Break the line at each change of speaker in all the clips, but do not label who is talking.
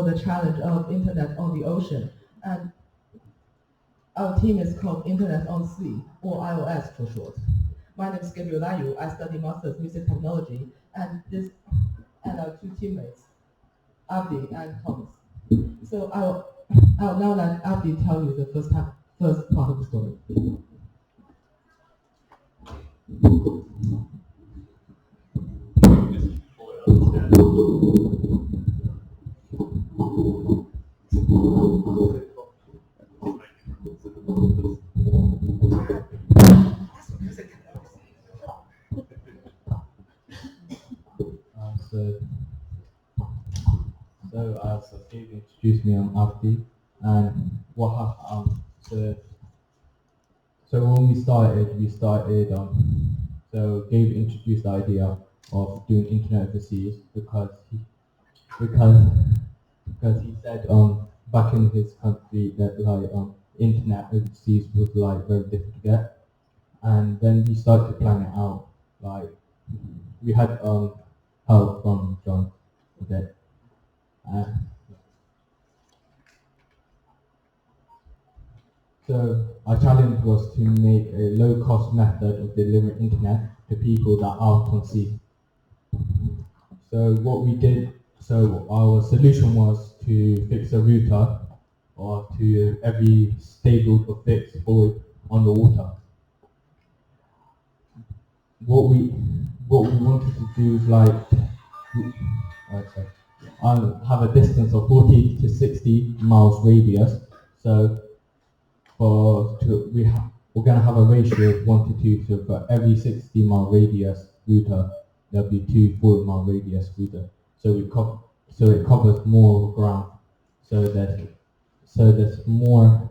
the challenge of Internet on the Ocean. And our team is called Internet on Sea, or iOS for short. My name is Gabe. I study Master's Music Technology, and our two teammates, Abdi and Thomas. So I'll now let Abdi tell you the first part of the story.
So Gabe introduced me, I'm Abdi, and what happened? So when we started, so Gabe introduced the idea of doing internet overseas because he said back in his country that internet overseas was very difficult to get, and then we started to plan it out. Like we had help from John with it. So our challenge was to make a low-cost method of delivering internet to people that are out on sea. So what we did, our solution was to fix a router or to every stable or fixed buoy on the water. What we wanted to do is have a distance of 40 to 60 miles radius. So we're going to have a ratio of 1 to 2, so for every 60-mile radius router, there'll be 2 40-mile radius router. So it covers more ground. So there's more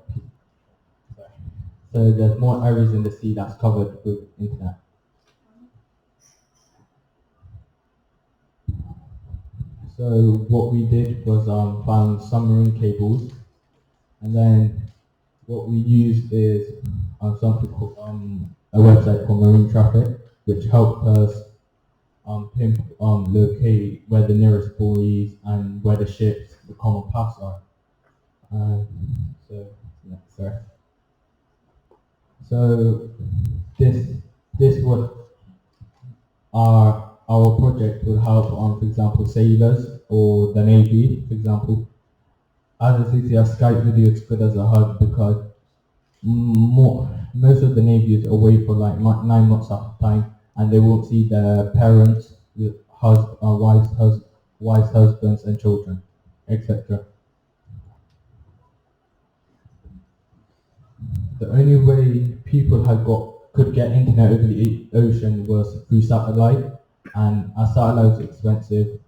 areas in the sea that's covered with internet. So what we did was found submarine cables, and then what we used is something called a website called Marine Traffic, which helped us locate where the nearest buoys and where the ships, the common paths are. So this would our project will help for example, sailors or the Navy, for example. As a CCR Skype video is good as a hub because most of the Navy is away for 9 months at a time, and they won't see their parents, wives, husbands, and children, etc. The only way people could get internet over the ocean was through satellite, and as satellite was expensive,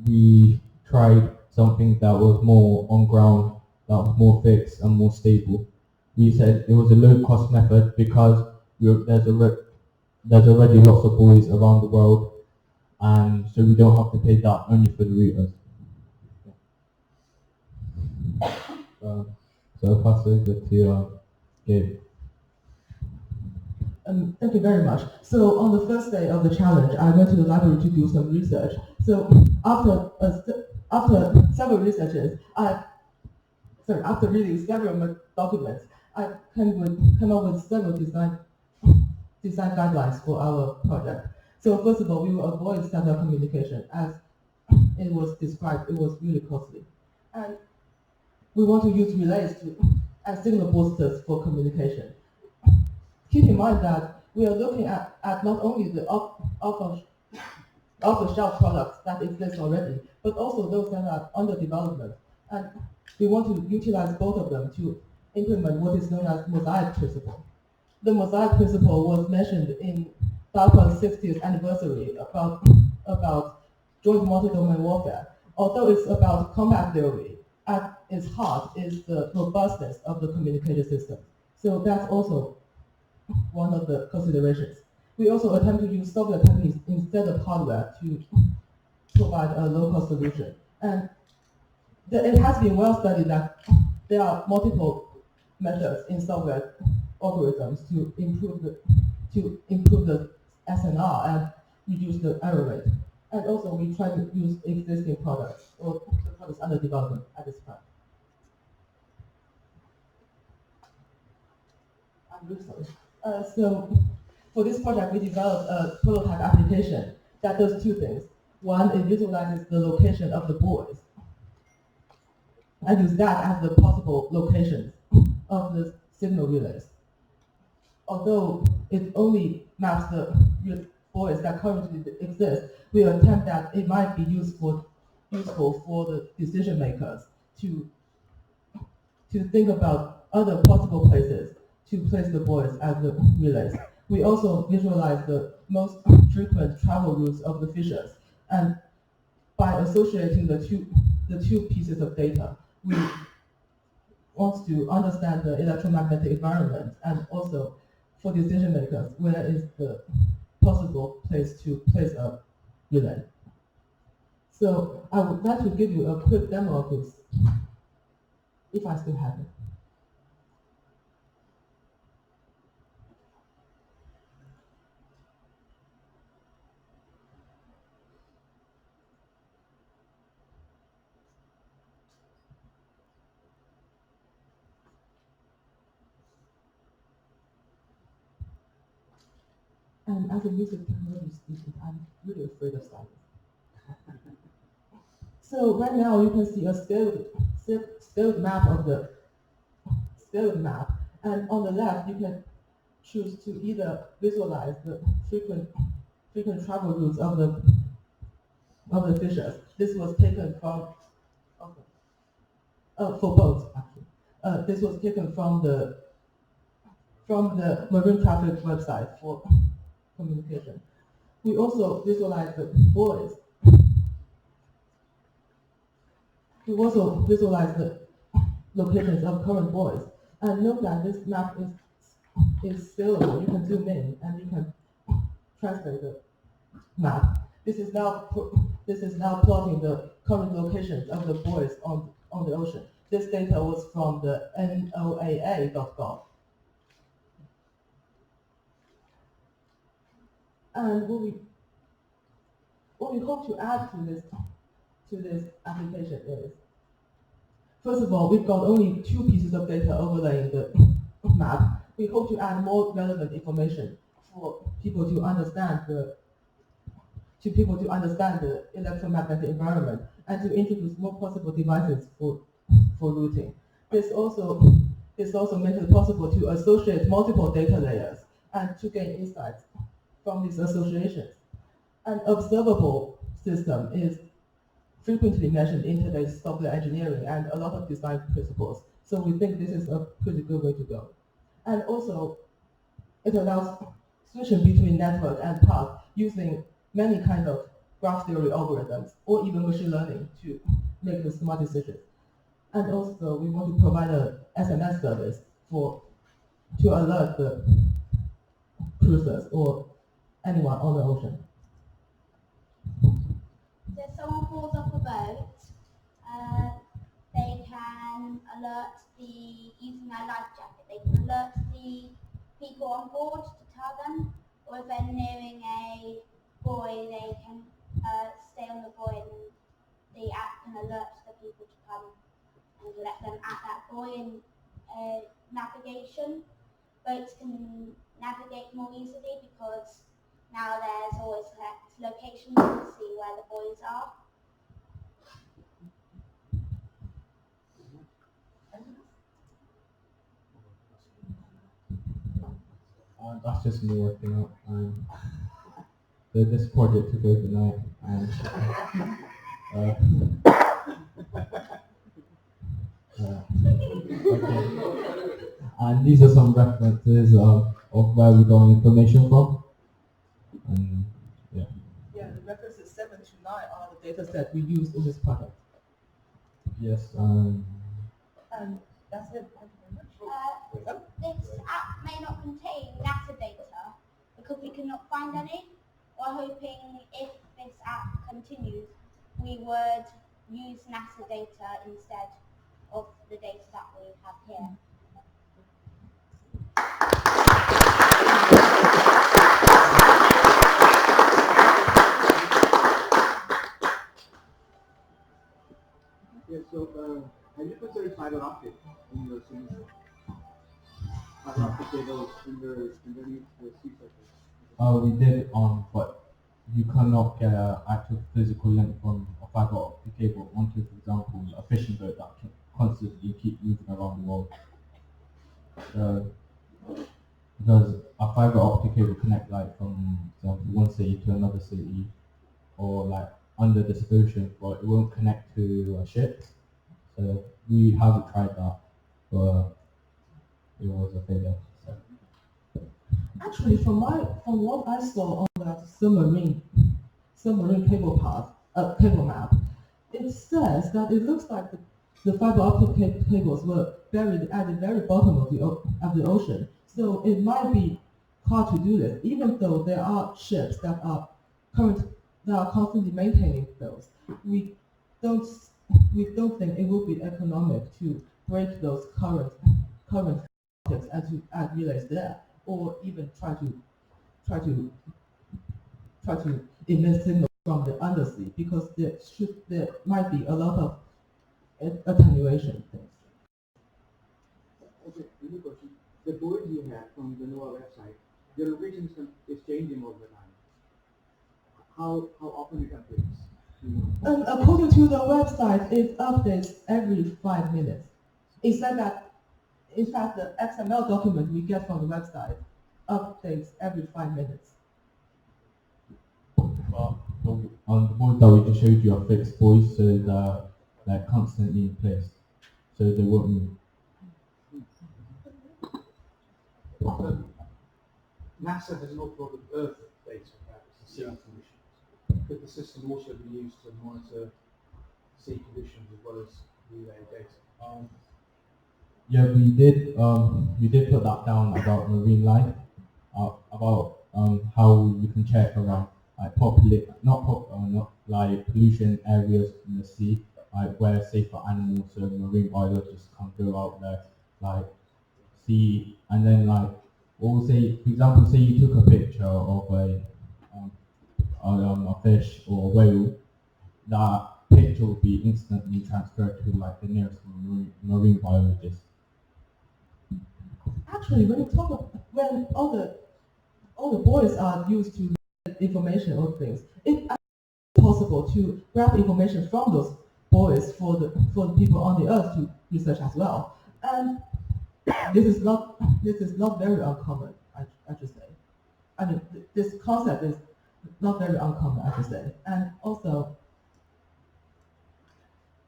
we tried something that was more on ground, that was more fixed and more stable. We said it was a low-cost method because there's already lots of buoys around the world, and so we don't have to pay that only for the routers. So I'll pass it over to Gabe.
Thank you very much. So on the first day of the challenge, I went to the library to do some research. So after several researches, after reading several documents, I came up with several design guidelines for our project. So first of all, we will avoid standard communication. As it was described, it was really costly. And we want to use relays as signal boosters for communication. Keep in mind that we are looking at not only the off-the-shelf products that exist already, but also those that are under development. And we want to utilize both of them to implement what is known as mosaic principle. The mosaic principle was mentioned in DARPA's 60th anniversary about joint multi-domain warfare. Although it's about combat theory, at its heart is the robustness of the communication system. So that's also one of the considerations. We also attempt to use software techniques instead of hardware to provide a low-cost solution. And it has been well studied that there are multiple methods in software algorithms to improve the SNR and reduce the error rate. And also we try to use existing products or the products under development at this time. I'm really sorry. So for this project, we developed a prototype application that does two things. One, it visualizes the location of the boys and use that as the possible locations of the signal relays. Although it only maps the boys that currently exist, we attempt that it might be useful for the decision makers to think about other possible places to place the boys as the relays. We also visualize the most frequent travel routes of the fissures, and by associating the two pieces of data, we want to understand the electromagnetic environment and also for decision makers, where is the possible place to place a relay. So I would like to give you a quick demo of this, if I still have it. And as a music technology student, I'm really afraid of silence. So right now you can see a scaled map of the scaled map, and on the left you can choose to either visualize the frequent travel routes of the fissures. This was taken from okay, for both actually. This was taken from the marine traffic website for communication. We also visualize the boys. We also visualize the locations of current buoys. And note that this map is scalable. You can zoom in and you can translate the map. This is now plotting the current locations of the buoys on the ocean. This data was from the NOAA.gov. And what we hope to add to this application is, first of all, we've got only two pieces of data overlaying the map. We hope to add more relevant information for people to understand the electromagnetic environment and to introduce more possible devices for routing. This also makes it possible to associate multiple data layers and to gain insights from these associations. An observable system is frequently mentioned in today's software engineering and a lot of design principles. So we think this is a pretty good way to go. And also, it allows switching between network and path using many kinds of graph theory algorithms or even machine learning to make the smart decisions. And also, we want to provide a SMS service to alert the cruisers or anyone on the ocean.
So if someone falls off a boat, they can alert using their life jacket, they can alert the people on board to tell them, or if they're nearing a buoy, they can stay on the buoy and the app can alert the people to come and let them at that buoy in navigation. Boats can navigate more easily because now there's always correct locations to see where the buoys are.
That's just me working out. This project took overnight, and okay. And these are some references of where we got information from. And yeah.
Yeah, the references 7 to 9 are the data set we used in this project.
Yes.
And that's it. Thank you very much.
This app may not contain NASA data because we cannot find any. We're hoping if this app continues, we would use NASA data instead of the data that we have here.
have you considered fiber optic in your swimming pool? Fiber optic cables underneath the sea surface?
We did, but you cannot get an actual physical link from a fiber optic cable onto, for example, a fishing boat that can constantly keep moving around the world. Because a fiber optic cable connect like from, for example, one city to another city, or like under this ocean, but it won't connect to a ship. So we haven't tried that, but it was a failure. So.
Actually, from what I saw on that submarine cable map, it says that it looks like the fiber optic cables were buried at the very bottom of the ocean. So it might be hard to do this, even though there are ships that are constantly maintaining those. We don't we don't think it would be economic to break those current optics and to add relays there, or even try to try to emit signals from the undersea, because there might be a lot of attenuation things.
Okay, another question. The boards you have from the NOAA website, the location is changing all the time. How often it updates?
According to the website, it updates every 5 minutes. It said that, in fact, the XML document we get from the website updates every 5 minutes.
On the board that we just showed you are fixed buoys, so they're constantly in place, so they won't move.
NASA has not got an Earth data about the sea conditions. Could the system also be used to monitor sea conditions as well as relay data?
Yeah, we did put that down about marine life, about how you can check around like not like pollution areas in the sea, like where safe for animals, so marine biologists can go out there, like see, and then like, or say, for example, say you took a picture of a fish or a whale, that picture will be instantly transferred to like the nearest marine biologist.
Actually, when all the buoys are used to get information or things, it's possible to grab information from those buoys for the people on the earth to research as well. And this is not very uncommon, I should say. I mean, this concept is not very uncommon, I should say. And also,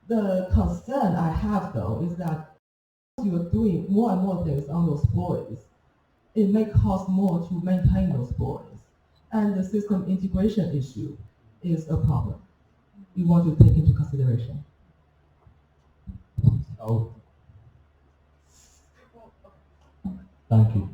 the concern I have though is that you are doing more and more things on those buoys, it may cost more to maintain those buoys. And the system integration issue is a problem you want to take into consideration.
Oh, thank you.